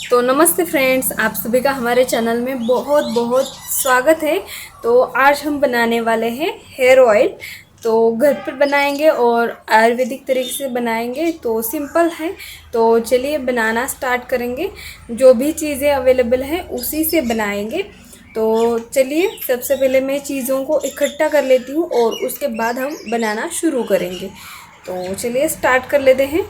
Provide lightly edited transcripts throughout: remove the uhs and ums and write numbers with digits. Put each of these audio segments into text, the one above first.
तो नमस्ते फ्रेंड्स, आप सभी का हमारे चैनल में बहुत बहुत स्वागत है। तो आज हम बनाने वाले हैं हेयर ऑयल। तो घर पर बनाएंगे और आयुर्वेदिक तरीके से बनाएंगे, तो सिंपल है। तो चलिए बनाना स्टार्ट करेंगे। जो भी चीज़ें अवेलेबल हैं उसी से बनाएंगे। तो चलिए सबसे पहले मैं चीज़ों को इकट्ठा कर लेती हूँ और उसके बाद हम बनाना शुरू करेंगे। तो चलिए स्टार्ट कर लेते हैं।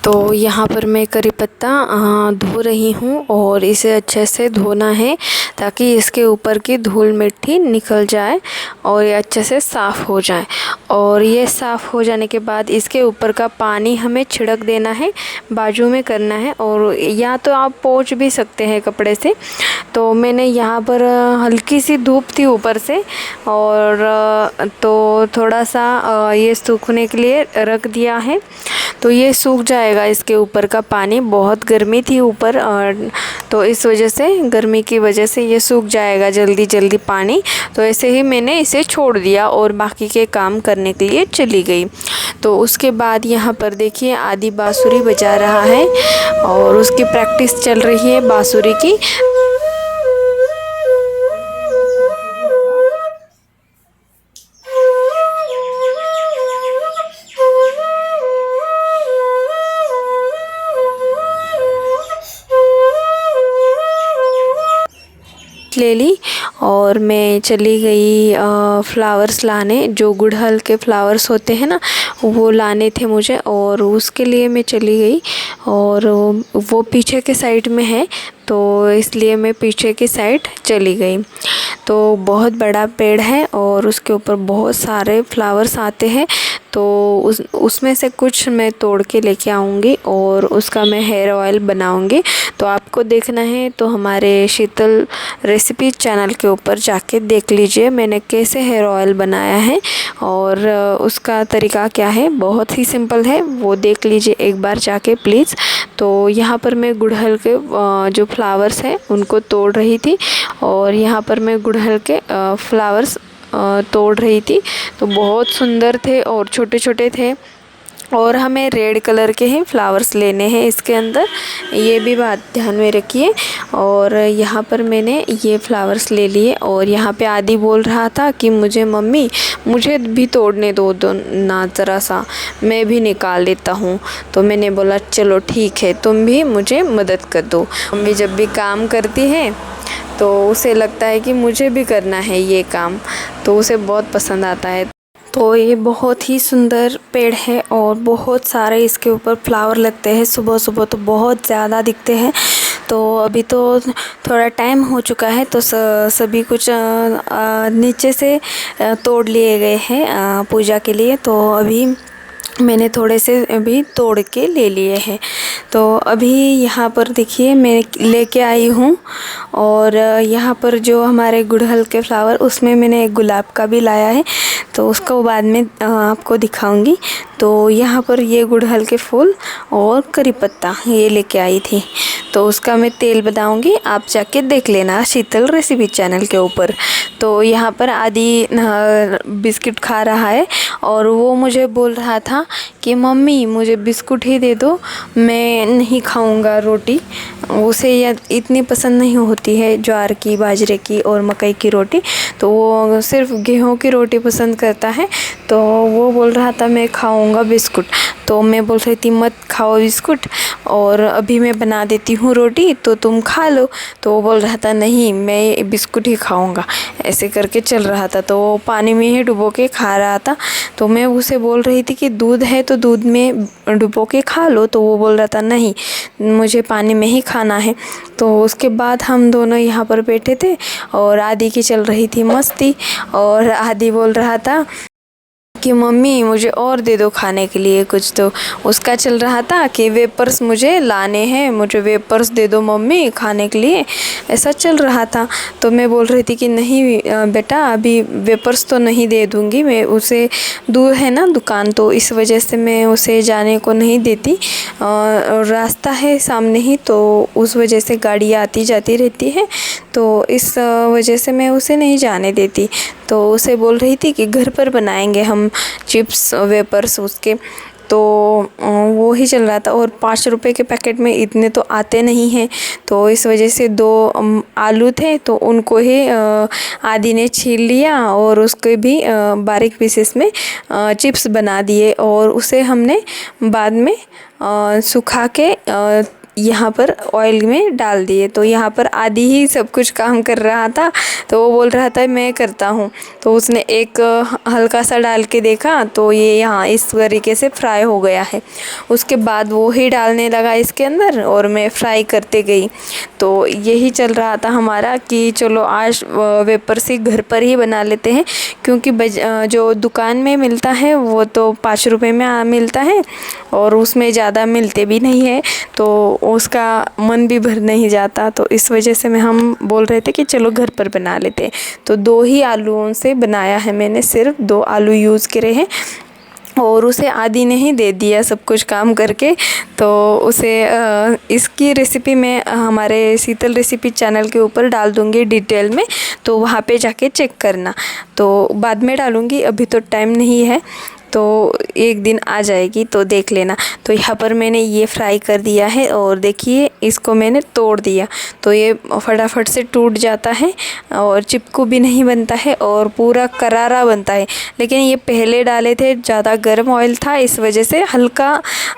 तो यहाँ पर मैं करी पत्ता धो रही हूँ और इसे अच्छे से धोना है ताकि इसके ऊपर की धूल मिट्टी निकल जाए और ये अच्छे से साफ़ हो जाए। और ये साफ़ हो जाने के बाद इसके ऊपर का पानी हमें छिड़क देना है, बाजू में करना है। और या तो आप पोंछ भी सकते हैं कपड़े से। तो मैंने यहाँ पर हल्की सी धूप थी ऊपर से और तो थोड़ा सा ये सूखने के लिए रख दिया है। तो ये सूख जाएगा। इसके ऊपर का पानी, बहुत गर्मी थी ऊपर और तो इस वजह से, गर्मी की वजह से ये सूख जाएगा जल्दी जल्दी पानी। तो ऐसे ही मैंने इसे छोड़ दिया और बाकी के काम करने के लिए चली गई। तो उसके बाद यहाँ पर देखिए आदि बांसुरी बजा रहा है और उसकी प्रैक्टिस चल रही है बांसुरी की। ले ली और मैं चली गई फ्लावर्स लाने। जो गुड़हल के फ्लावर्स होते हैं ना, वो लाने थे मुझे और उसके लिए मैं चली गई। और वो पीछे के साइड में है, तो इसलिए मैं पीछे की साइड चली गई। तो बहुत बड़ा पेड़ है और उसके ऊपर बहुत सारे फ्लावर्स आते हैं। तो उसमें से कुछ मैं तोड़ के लेके आऊँगी और उसका मैं हेयर ऑयल बनाऊँगी। तो आपको देखना है तो हमारे शीतल रेसिपी चैनल के ऊपर जाके देख लीजिए मैंने कैसे हेयर ऑयल बनाया है और उसका तरीका क्या है। बहुत ही सिंपल है, वो देख लीजिए एक बार जाके प्लीज़। तो यहाँ पर मैं गुड़हल के जो फ्लावर्स हैं उनको तोड़ रही थी और यहाँ पर मैं गुड़हल के फ्लावर्स तोड़ रही थी। तो बहुत सुंदर थे और छोटे छोटे थे और हमें रेड कलर के ही फ्लावर्स लेने हैं इसके अंदर, ये भी बात ध्यान में रखिए। और यहाँ पर मैंने ये फ्लावर्स ले लिए और यहाँ पे आदि बोल रहा था कि मम्मी मुझे भी तोड़ने दो ना, ज़रा सा मैं भी निकाल लेता हूँ। तो मैंने बोला चलो ठीक है, तुम भी मुझे मदद कर दो। मम्मी जब भी काम करती है तो उसे लगता है कि मुझे भी करना है ये काम, तो उसे बहुत पसंद आता है। तो ये बहुत ही सुंदर पेड़ है और बहुत सारे इसके ऊपर फ्लावर लगते हैं। सुबह सुबह तो बहुत ज़्यादा दिखते हैं। तो अभी तो थोड़ा टाइम हो चुका है तो सभी कुछ नीचे से तोड़ लिए गए हैं पूजा के लिए। तो अभी मैंने थोड़े से अभी तोड़ के ले लिए हैं। तो अभी यहाँ पर देखिए मैं लेके आई हूँ और यहाँ पर जो हमारे गुड़हल के फ्लावर, उसमें मैंने एक गुलाब का भी लाया है, तो उसको बाद में आपको दिखाऊंगी। तो यहाँ पर ये गुड़हल के फूल और करी पत्ता ये लेके आई थी, तो उसका मैं तेल बताऊंगी, आप जाके देख लेना शीतल रेसिपी चैनल के ऊपर। तो यहाँ पर आदि बिस्किट खा रहा है और वो मुझे बोल रहा था कि मम्मी मुझे बिस्कुट ही दे दो, मैं नहीं खाऊंगा रोटी। उसे यह इतनी पसंद नहीं होती है ज्वार की, बाजरे की और मकई की रोटी, तो वो सिर्फ गेहूं की रोटी पसंद करता है। तो वो बोल रहा था मैं खाऊंगा बिस्कुट। तो मैं बोल रही थी मत खाओ बिस्कुट, और अभी मैं बना देती हूँ रोटी तो तुम खा लो। तो वो बोल रहा था नहीं मैं बिस्कुट ही खाऊंगा, ऐसे करके चल रहा था। तो वो पानी में ही डुबो के खा रहा था। तो मैं उसे बोल रही थी कि दूध है तो दूध में डुबो के खा लो, तो वो बोल रहा था नहीं मुझे पानी में ही खाना है। तो उसके बाद हम दोनों यहाँ पर बैठे थे और आदि की चल रही थी मस्ती, और आदि बोल रहा था कि मम्मी मुझे और दे दो खाने के लिए कुछ। तो उसका चल रहा था कि वेपर्स मुझे लाने हैं, मुझे वेपर्स दे दो मम्मी खाने के लिए, ऐसा चल रहा था। तो मैं बोल रही थी कि नहीं बेटा अभी वेपर्स तो नहीं दे दूँगी, मैं उसे दूर है ना दुकान, तो इस वजह से मैं उसे जाने को नहीं देती। रास्ता है सामने ही, तो उस वजह से गाड़ियाँ आती जाती रहती है, तो इस वजह से मैं उसे नहीं जाने देती। तो उसे बोल रही थी कि घर पर बनाएंगे हम चिप्स वेपर्स उसके। तो वो ही चल रहा था। और 5 रुपए के पैकेट में इतने तो आते नहीं हैं, तो इस वजह से 2 आलू थे तो उनको ही आदि ने छील लिया और उसके भी बारीक पीसेस में चिप्स बना दिए, और उसे हमने बाद में सुखा के यहाँ पर ऑयल में डाल दिए। तो यहाँ पर आदि ही सब कुछ काम कर रहा था, तो वो बोल रहा था मैं करता हूँ। तो उसने एक हल्का सा डाल के देखा तो ये यहाँ इस तरीके से फ्राई हो गया है। उसके बाद वो ही डालने लगा इसके अंदर और मैं फ्राई करते गई। तो यही चल रहा था हमारा कि चलो आज वेपर से घर पर ही बना लेते हैं, क्योंकि जो दुकान में मिलता है वो तो 5 रुपए में मिलता है और उसमें ज़्यादा मिलते भी नहीं है, तो उसका मन भी भर नहीं जाता। तो इस वजह से हम बोल रहे थे कि चलो घर पर बना लेते हैं। तो 2 ही आलूओं से बनाया है मैंने, सिर्फ 2 आलू यूज़ करे हैं और उसे आदि ने ही दे दिया सब कुछ काम करके। तो उसे इसकी रेसिपी मैं हमारे शीतल रेसिपी चैनल के ऊपर डाल दूँगी डिटेल में, तो वहाँ पे जाके चेक करना। तो बाद में डालूँगी, अभी तो टाइम नहीं है, तो एक दिन आ जाएगी तो देख लेना। तो यहाँ पर मैंने ये फ्राई कर दिया है और देखिए इसको मैंने तोड़ दिया, तो ये फटाफट से टूट जाता है और चिपकू भी नहीं बनता है और पूरा करारा बनता है। लेकिन ये पहले डाले थे, ज़्यादा गर्म ऑयल था, इस वजह से हल्का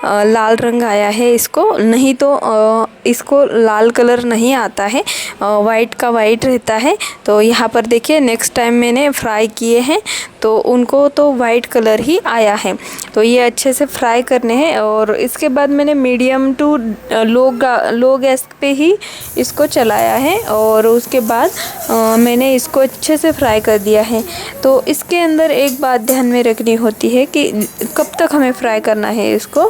लाल रंग आया है इसको, नहीं तो इसको लाल कलर नहीं आता है, वाइट का वाइट रहता है। तो यहाँ पर देखिए नेक्स्ट टाइम मैंने फ्राई किए हैं तो उनको तो वाइट कलर ही आया है। तो ये अच्छे से फ्राई करने हैं और इसके बाद मैंने मीडियम टू लो गैस पे ही इसको चलाया है और उसके बाद मैंने इसको अच्छे से फ्राई कर दिया है। तो इसके अंदर एक बात ध्यान में रखनी होती है कि कब तक हमें फ्राई करना है इसको।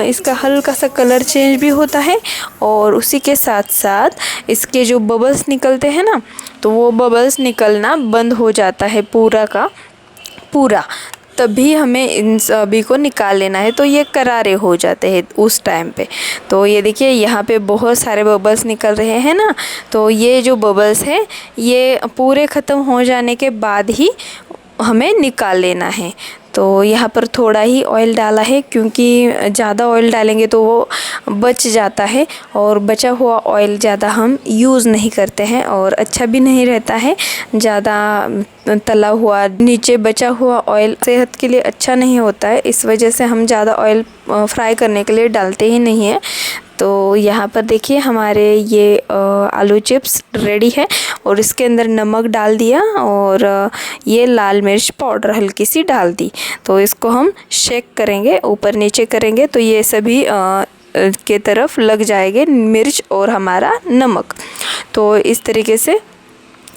इसका हल्का सा कलर चेंज भी होता है और उसी के साथ साथ इसके जो बबल्स निकलते हैं ना, तो वो बबल्स निकलना बंद हो जाता है पूरा का पूरा, तभी हमें इन सभी को निकाल लेना है। तो ये करारे हो जाते हैं उस टाइम पे। तो ये देखिए यहाँ पे बहुत सारे बबल्स निकल रहे हैं ना, तो ये जो बबल्स हैं ये पूरे ख़त्म हो जाने के बाद ही हमें निकाल लेना है। तो यहाँ पर थोड़ा ही ऑयल डाला है, क्योंकि ज़्यादा ऑयल डालेंगे तो वो बच जाता है और बचा हुआ ऑयल ज़्यादा हम यूज़ नहीं करते हैं और अच्छा भी नहीं रहता है। ज़्यादा तला हुआ नीचे बचा हुआ ऑयल सेहत के लिए अच्छा नहीं होता है, इस वजह से हम ज़्यादा ऑयल फ्राई करने के लिए डालते ही नहीं हैं। तो यहाँ पर देखिए हमारे ये आलू चिप्स रेडी है और इसके अंदर नमक डाल दिया और ये लाल मिर्च पाउडर हल्की सी डाल दी। तो इसको हम शेक करेंगे, ऊपर नीचे करेंगे तो ये सभी के तरफ लग जाएंगे मिर्च और हमारा नमक। तो इस तरीके से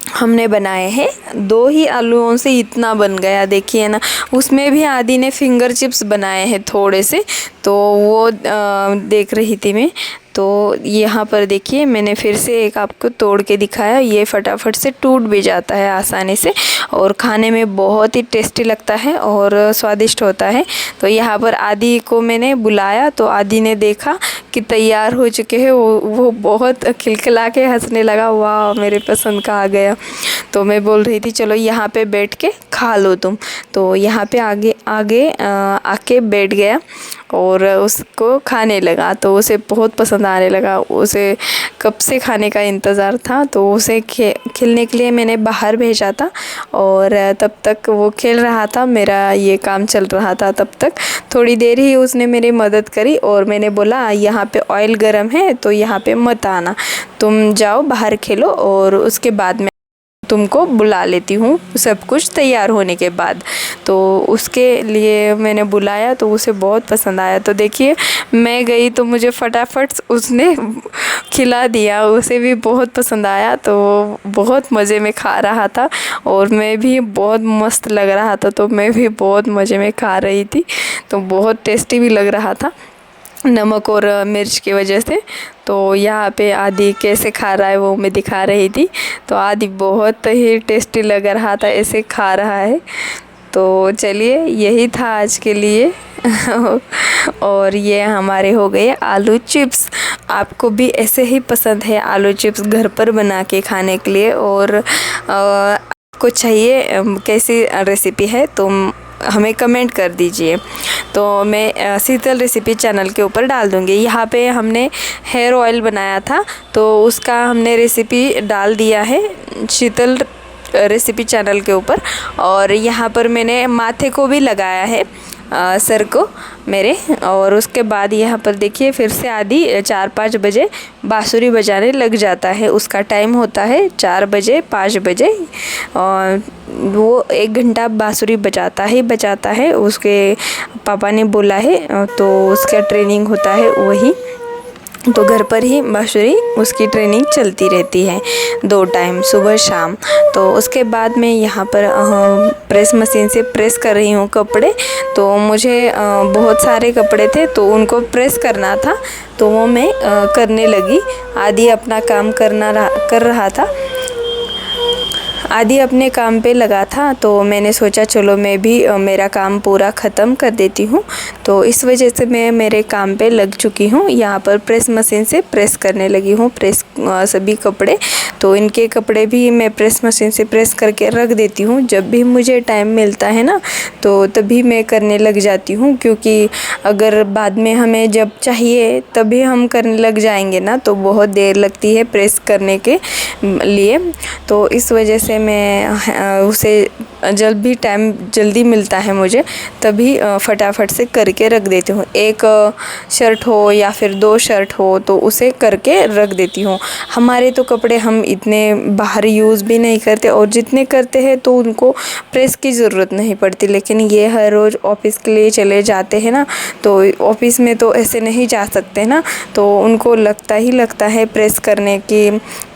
हमने बनाए हैं। 2 ही आलूओं से इतना बन गया, देखिए ना। उसमें भी आदि ने फिंगर चिप्स बनाए हैं थोड़े से, तो वो देख रही थी मैं। तो यहाँ पर देखिए मैंने फिर से एक आपको तोड़ के दिखाया, ये फटाफट से टूट भी जाता है आसानी से और खाने में बहुत ही टेस्टी लगता है और स्वादिष्ट होता है। तो यहाँ पर आदि को मैंने बुलाया तो आदि ने देखा कि तैयार हो चुके हैं, वो बहुत खिलखिला के हंसने लगा, वाह मेरे पसंद का आ गया। तो मैं बोल रही थी चलो यहाँ पे बैठ के खा लो तुम। तो यहाँ पे आगे आके बैठ गया और उसको खाने लगा, तो उसे बहुत पसंद आने लगा। उसे कब से खाने का इंतज़ार था, तो उसे खेलने के लिए मैंने बाहर भेजा था और तब तक वो खेल रहा था, मेरा ये काम चल रहा था। तब तक थोड़ी देर ही उसने मेरी मदद करी और मैंने बोला यहाँ पे ऑयल गरम है तो यहाँ पे मत आना, तुम जाओ बाहर खेलो और उसके बाद में तुमको बुला लेती हूँ सब कुछ तैयार होने के बाद। तो उसके लिए मैंने बुलाया तो उसे बहुत पसंद आया। तो देखिए मैं गई तो मुझे फटाफट उसने खिला दिया, उसे भी बहुत पसंद आया। तो बहुत मज़े में खा रहा था और मैं भी बहुत मस्त लग रहा था, तो मैं भी बहुत मज़े में खा रही थी। तो बहुत टेस्टी भी लग रहा था नमक और मिर्च की वजह से। तो यहाँ पे आदि कैसे खा रहा है वो मैं दिखा रही थी। तो आदि बहुत ही टेस्टी लग रहा था, ऐसे खा रहा है। तो चलिए यही था आज के लिए और ये हमारे हो गए आलू चिप्स। आपको भी ऐसे ही पसंद है आलू चिप्स घर पर बना के खाने के लिए, और आपको चाहिए कैसी रेसिपी है तो हमें कमेंट कर दीजिए। तो मैं शीतल रेसिपी चैनल के ऊपर डाल दूँगी। यहाँ पे हमने हेयर ऑयल बनाया था तो उसका हमने रेसिपी डाल दिया है शीतल रेसिपी चैनल के ऊपर। और यहाँ पर मैंने माथे को भी लगाया है, सर को मेरे। और उसके बाद यहाँ पर देखिए फिर से आदि 4-5 बजे बांसुरी बजाने लग जाता है। उसका टाइम होता है 4 बजे 5 बजे, और वो 1 घंटा बांसुरी बजाता है। उसके पापा ने बोला है तो उसका ट्रेनिंग होता है वही। तो घर पर ही बांसुरी उसकी ट्रेनिंग चलती रहती है 2 टाइम, सुबह शाम। तो उसके बाद मैं यहाँ पर प्रेस मशीन से प्रेस कर रही हूँ कपड़े। तो मुझे बहुत सारे कपड़े थे तो उनको प्रेस करना था, तो वो मैं करने लगी। आदि अपना काम कर रहा था, आदि अपने काम पे लगा था। तो मैंने सोचा चलो मैं भी मेरा काम पूरा ख़त्म कर देती हूँ। तो इस वजह से मैं मेरे काम पे लग चुकी हूँ। यहाँ पर प्रेस मशीन से प्रेस करने लगी हूँ सभी कपड़े। तो इनके कपड़े भी मैं प्रेस मशीन से प्रेस करके रख देती हूँ। जब भी मुझे टाइम मिलता है ना तो तभी मैं करने लग जाती हूँ, क्योंकि अगर बाद में हमें जब चाहिए तभी हम करने लग जाएंगे ना तो बहुत देर लगती है प्रेस करने के लिए। तो इस वजह से मैं उसे जब भी टाइम जल्दी मिलता है मुझे तभी फटाफट से करके रख देती हूँ। 1 शर्ट हो या फिर 2 शर्ट हो तो उसे करके रख देती हूँ। हमारे तो कपड़े हम इतने बाहर यूज़ भी नहीं करते, और जितने करते हैं तो उनको प्रेस की ज़रूरत नहीं पड़ती। लेकिन ये हर रोज़ ऑफिस के लिए चले जाते हैं ना, तो ऑफिस में तो ऐसे नहीं जा सकते ना, तो उनको लगता है प्रेस करने की।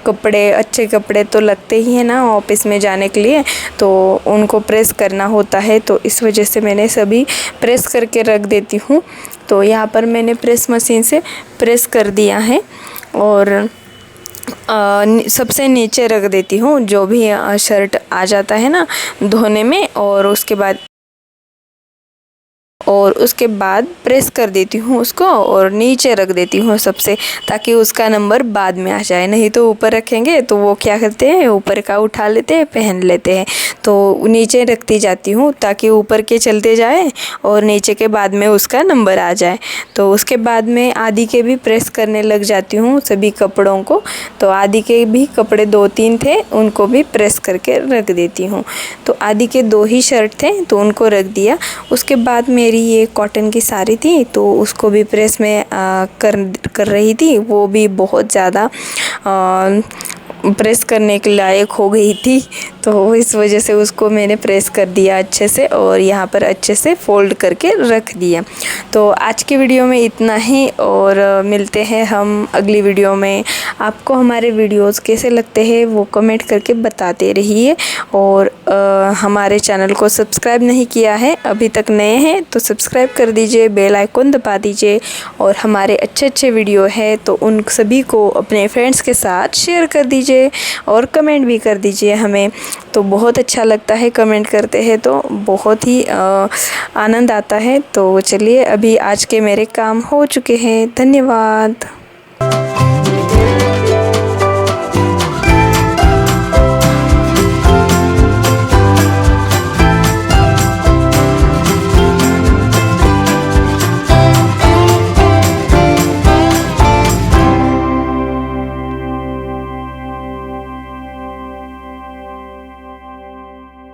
कपड़े अच्छे कपड़े तो लगते ही हैं ना ऑफिस में जाने के लिए, तो उनको प्रेस करना होता है। तो इस वजह से मैंने सभी प्रेस करके रख देती हूँ। तो यहाँ पर मैंने प्रेस मशीन से प्रेस कर दिया है और सबसे नीचे रख देती हूँ जो भी शर्ट आ जाता है ना धोने में, और उसके बाद प्रेस कर देती हूँ उसको और नीचे रख देती हूँ सबसे, ताकि उसका नंबर बाद में आ जाए। नहीं तो ऊपर रखेंगे तो वो क्या करते हैं ऊपर का उठा लेते हैं, पहन लेते हैं। तो नीचे रखती जाती हूँ ताकि ऊपर के चलते जाए और नीचे के बाद में उसका नंबर आ जाए। तो उसके बाद में आदि के भी प्रेस करने लग जाती हूँ सभी कपड़ों को। तो आदि के भी कपड़े 2-3 थे, उनको भी प्रेस करके रख देती हूँ। तो आदि के 2 ही शर्ट थे तो उनको रख दिया। उसके बाद मेरी ये कॉटन की साड़ी थी तो उसको भी प्रेस में कर रही थी। वो भी बहुत ज़्यादा प्रेस करने के लायक हो गई थी, तो इस वजह से उसको मैंने प्रेस कर दिया अच्छे से और यहाँ पर अच्छे से फोल्ड करके रख दिया। तो आज की वीडियो में इतना ही, और मिलते हैं हम अगली वीडियो में। आपको हमारे वीडियोस कैसे लगते हैं वो कमेंट करके बताते रहिए, और हमारे चैनल को सब्सक्राइब नहीं किया है अभी तक, नए हैं तो सब्सक्राइब कर दीजिए, बेल आइकन दबा दीजिए। और हमारे अच्छे वीडियो है तो उन सभी को अपने फ्रेंड्स के साथ शेयर कर दीजिए और कमेंट भी कर दीजिए हमें। तो बहुत अच्छा लगता है, कमेंट करते हैं तो बहुत ही आनंद आता है। तो चलिए अभी आज के मेरे काम हो चुके हैं। धन्यवाद।